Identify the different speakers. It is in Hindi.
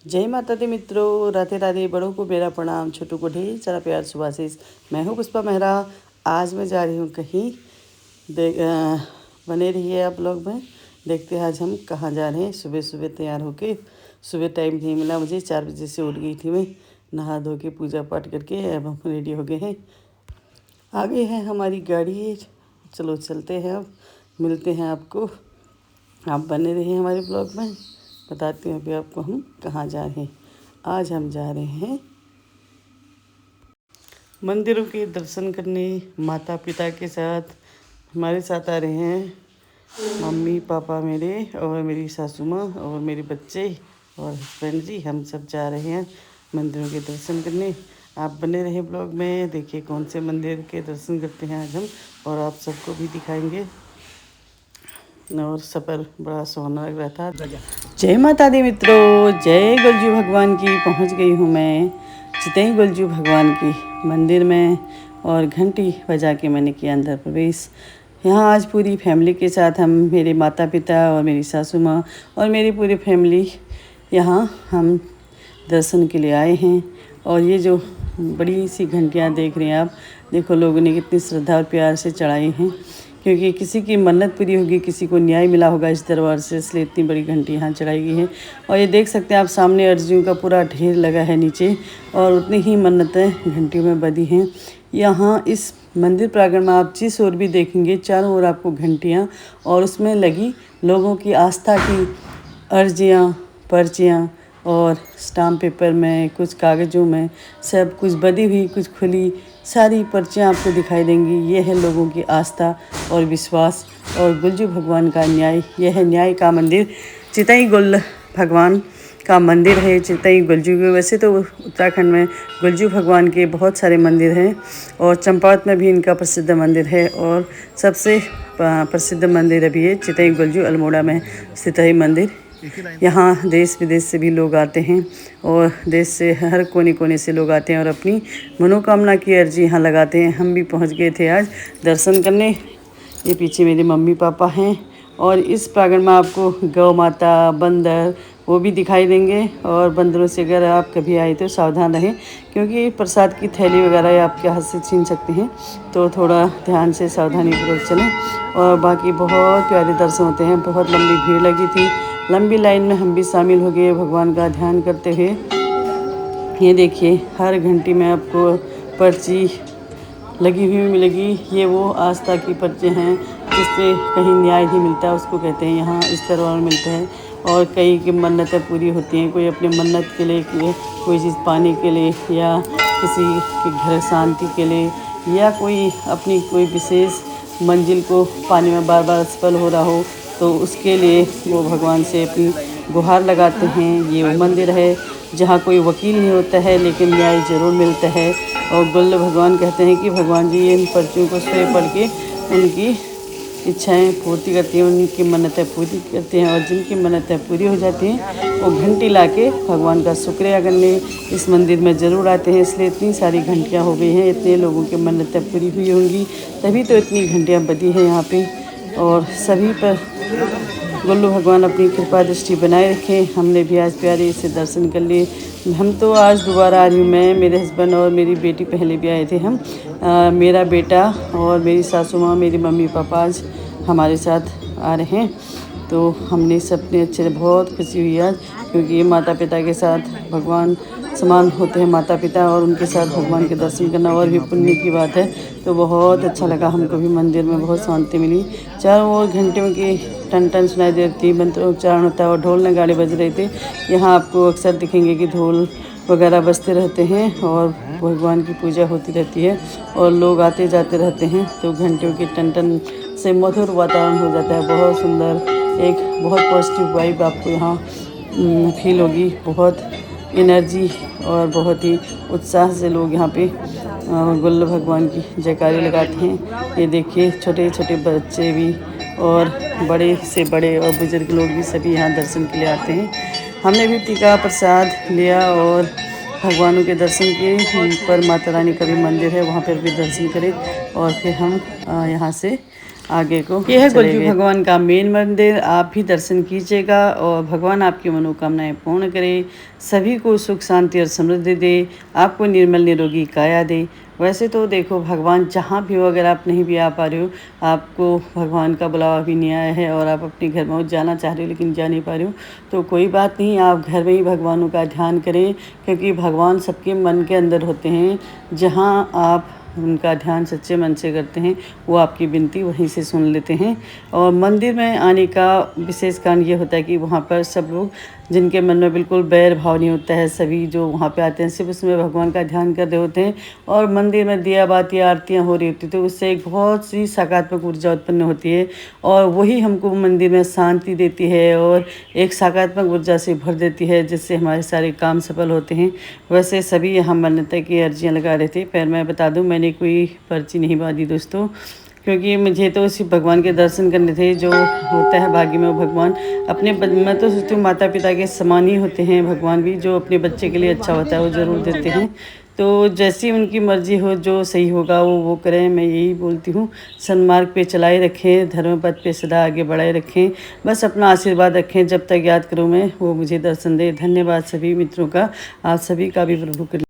Speaker 1: जय माता दी मित्रों, राधे राधे। बड़ों को मेरा प्रणाम, छोटों को ढेर सारा प्यार, सुभाशीष। मैं हूँ पुष्पा मेहरा। आज मैं जा रही हूँ कहीं। बने रहिए आप लोग में। देखते हैं आज हम कहाँ जा रहे हैं। सुबह सुबह तैयार होके, सुबह टाइम नहीं मिला मुझे, 4 बजे से उठ गई थी मैं। नहा धो के पूजा पाठ करके अब हम रेडी हो गए हैं। आगे है हमारी गाड़ी। चलो चलते हैं, अब मिलते हैं आपको। आप बने रहिए हमारे ब्लॉग में। बताती हूँ अभी आपको हम कहाँ जा रहे हैं। आज हम जा रहे हैं मंदिरों के दर्शन करने। माता पिता के साथ हमारे साथ आ रहे हैं मम्मी पापा मेरे, और मेरी सासू माँ, और मेरे बच्चे और हस्बैंड जी। हम सब जा रहे हैं मंदिरों के दर्शन करने। आप बने रहे ब्लॉग में। देखिए कौन से मंदिर के दर्शन करते हैं आज हम, और आप सबको भी दिखाएंगे। और सफ़र बड़ा सुहाना लग रहा था। जय माता दी मित्रों, जय गुलजू भगवान की। पहुंच गई हूं मैं चितई गुलजू भगवान की मंदिर में, और घंटी बजा के मैंने किया अंदर प्रवेश। यहाँ आज पूरी फैमिली के साथ हम, मेरे माता पिता और मेरी सासू माँ और मेरी पूरी फैमिली यहाँ हम दर्शन के लिए आए हैं। और ये जो बड़ी सी घंटियाँ देख रहे हैं आप, देखो लोगों ने कितनी श्रद्धा और प्यार से चढ़ाई हैं, क्योंकि किसी की मन्नत पूरी होगी, किसी को न्याय मिला होगा इस दरबार से, इसलिए इतनी बड़ी घंटी यहाँ चढ़ाई गई है। और ये देख सकते हैं आप सामने अर्जियों का पूरा ढेर लगा है नीचे, और उतनी ही मन्नतें घंटियों में बधी हैं। यहाँ इस मंदिर प्रांगण में आप जिस ओर भी देखेंगे, चारों ओर आपको घंटियाँ और उसमें लगी लोगों की आस्था की अर्जियाँ, पर्चियाँ, और स्टाम्प पेपर में, कुछ कागज़ों में, सब कुछ बदी हुई, कुछ खुली, सारी पर्चियाँ आपको दिखाई देंगी। ये है लोगों की आस्था और विश्वास और गुलजू भगवान का न्याय। यह है न्याय का मंदिर। चितई गुल भगवान का मंदिर है चितई गुलजू के। वैसे तो उत्तराखंड में गुलजू भगवान के बहुत सारे मंदिर हैं, और चंपावत में भी इनका प्रसिद्ध मंदिर है। और सबसे प्रसिद्ध मंदिर अभी है चितई गुलजू अल्मोड़ा में स्थित है मंदिर। यहाँ देश विदेश से भी लोग आते हैं, और देश से हर कोने कोने से लोग आते हैं और अपनी मनोकामना की अर्जी यहाँ लगाते हैं। हम भी पहुँच गए थे आज दर्शन करने। ये पीछे मेरे मम्मी पापा हैं, और इस प्रांगण में आपको गौ माता, बंदर वो भी दिखाई देंगे। और बंदरों से अगर आप कभी आए तो सावधान रहें, क्योंकि प्रसाद की थैली वगैरह आपके हाथ से छीन सकते हैं, तो थोड़ा ध्यान से सावधानीपूर्वक चलें। और बाकी बहुत प्यारे दर्शन होते हैं। बहुत लंबी भीड़ लगी थी, लंबी लाइन में हम भी शामिल हो गए भगवान का ध्यान करते हुए। ये देखिए हर घंटी में आपको पर्ची लगी हुई मिलेगी। ये वो आस्था की पर्चे हैं जिससे कहीं न्याय नहीं मिलता, उसको कहते हैं यहाँ इस तरह मिलते हैं। और कई की मन्नतें पूरी होती हैं। कोई अपनी मन्नत के लिए, कोई चीज़ पाने के लिए, या किसी के घर शांति के लिए, या कोई अपनी कोई विशेष मंजिल को पाने में बार बार असफल हो रहा हो, तो उसके लिए वो भगवान से अपनी गुहार लगाते हैं। ये वो मंदिर है जहाँ कोई वकील नहीं होता है, लेकिन न्याय ज़रूर मिलता है। और गुल्ल भगवान कहते हैं कि भगवान जी इन पर्चियों को स्वयं पढ़ के उनकी इच्छाएं पूर्ति करती हैं, उनकी मन्नतें पूरी करते हैं। और जिनकी मन्नतें पूरी हो जाती हैं वो घंटी ला के भगवान का शुक्रिया करने इस मंदिर में ज़रूर आते हैं। इसलिए इतनी सारी घंटियाँ हो गई हैं। इतने लोगों की मन्नतें पूरी हुई होंगी, तभी तो इतनी घंटियाँ बधी हैं यहाँ पे। और सभी पर गुल्लू भगवान अपनी कृपा दृष्टि बनाए रखें। हमने भी आज प्यारे से दर्शन कर लिए। हम तो आज दोबारा आ रही हूँ मैं, मेरे हस्बैंड और मेरी बेटी पहले भी आए थे हम। मेरा बेटा और मेरी सासू माँ, मेरी मम्मी पापा आज हमारे साथ आ रहे हैं। तो हमने सबने अच्छे, बहुत खुशी हुई आज, क्योंकि ये माता पिता के साथ भगवान समान होते हैं माता पिता, और उनके साथ भगवान के दर्शन करना और भी पुण्य की बात है। तो बहुत अच्छा लगा हमको भी। मंदिर में बहुत शांति मिली। चारों ओर घंटियों की टन टन सुनाई दे रही थी, मंत्रोच्चारण होता है, और ढोल नगाड़े बज रहे थे। यहाँ आपको अक्सर दिखेंगे कि ढोल वगैरह बजते रहते हैं, और भगवान की पूजा होती रहती है, और लोग आते जाते रहते हैं। तो घंटियों की टन टन से मधुर वातावरण हो जाता है। बहुत सुंदर, एक बहुत पॉजिटिव वाइब आपको यहाँ फील होगी। बहुत एनर्जी और बहुत ही उत्साह से लोग यहाँ पे गुल्ल भगवान की जयकारी लगाते हैं। ये देखिए छोटे छोटे बच्चे भी, और बड़े से बड़े और बुजुर्ग लोग भी सभी यहाँ दर्शन के लिए आते हैं। हमने भी टीका प्रसाद लिया और भगवानों के दर्शन किए। पर माता रानी का भी मंदिर है, वहाँ पर भी दर्शन करें, और फिर हम यहाँ से आगे को यह है गोलजू भगवान का मेन मंदिर। आप भी दर्शन कीजिएगा और भगवान आपकी मनोकामनाएं पूर्ण करे, सभी को सुख शांति और समृद्धि दे, आपको निर्मल निरोगी काया दे। वैसे तो देखो भगवान जहाँ भी हो, अगर आप नहीं भी आ पा रहे हो, आपको भगवान का बुलावा भी नहीं आया है और आप अपने घर में जाना चाह रहे हो लेकिन जा नहीं पा रहे हो, तो कोई बात नहीं, आप घर में ही भगवानों का ध्यान करें, क्योंकि भगवान सबके मन के अंदर होते हैं। जहाँ आप उनका ध्यान सच्चे मन से करते हैं, वो आपकी विनती वहीं से सुन लेते हैं। और मंदिर में आने का विशेष कारण ये होता है कि वहाँ पर सब लोग जिनके मन में बिल्कुल बैर भाव नहीं होता है, सभी जो वहाँ पे आते हैं सिर्फ उसमें भगवान का ध्यान कर रहे होते हैं और मंदिर में दिया बाती आरतियाँ हो रही होती, तो उससे एक बहुत सी सकारात्मक ऊर्जा उत्पन्न होती है और वही हमको मंदिर में शांति देती है और एक सकारात्मक ऊर्जा से भर देती है, जिससे हमारे सारे काम सफल होते हैं। वैसे सभी यहाँ मन्नत की अर्जियाँ लगा रहे थे। पर मैं बता दूँ, मैंने कोई पर्ची नहीं बांधी दोस्तों, क्योंकि मुझे तो सिर्फ भगवान के दर्शन करने थे। जो होता है भाग्य में वो भगवान अपने मैं तो सोचती हूँ माता पिता के समान ही होते हैं भगवान भी, जो अपने बच्चे के लिए अच्छा होता है वो ज़रूर देते हैं। तो जैसी उनकी मर्ज़ी हो, जो सही होगा वो करें, मैं यही बोलती हूँ। सन्मार्ग पे चलाए रखें, धर्म पथ पे सदा आगे बढ़ाए रखें, बस अपना आशीर्वाद रखें। जब तक याद करूँ मैं, वो मुझे दर्शन दे। धन्यवाद सभी मित्रों का, आप सभी का भी प्रभु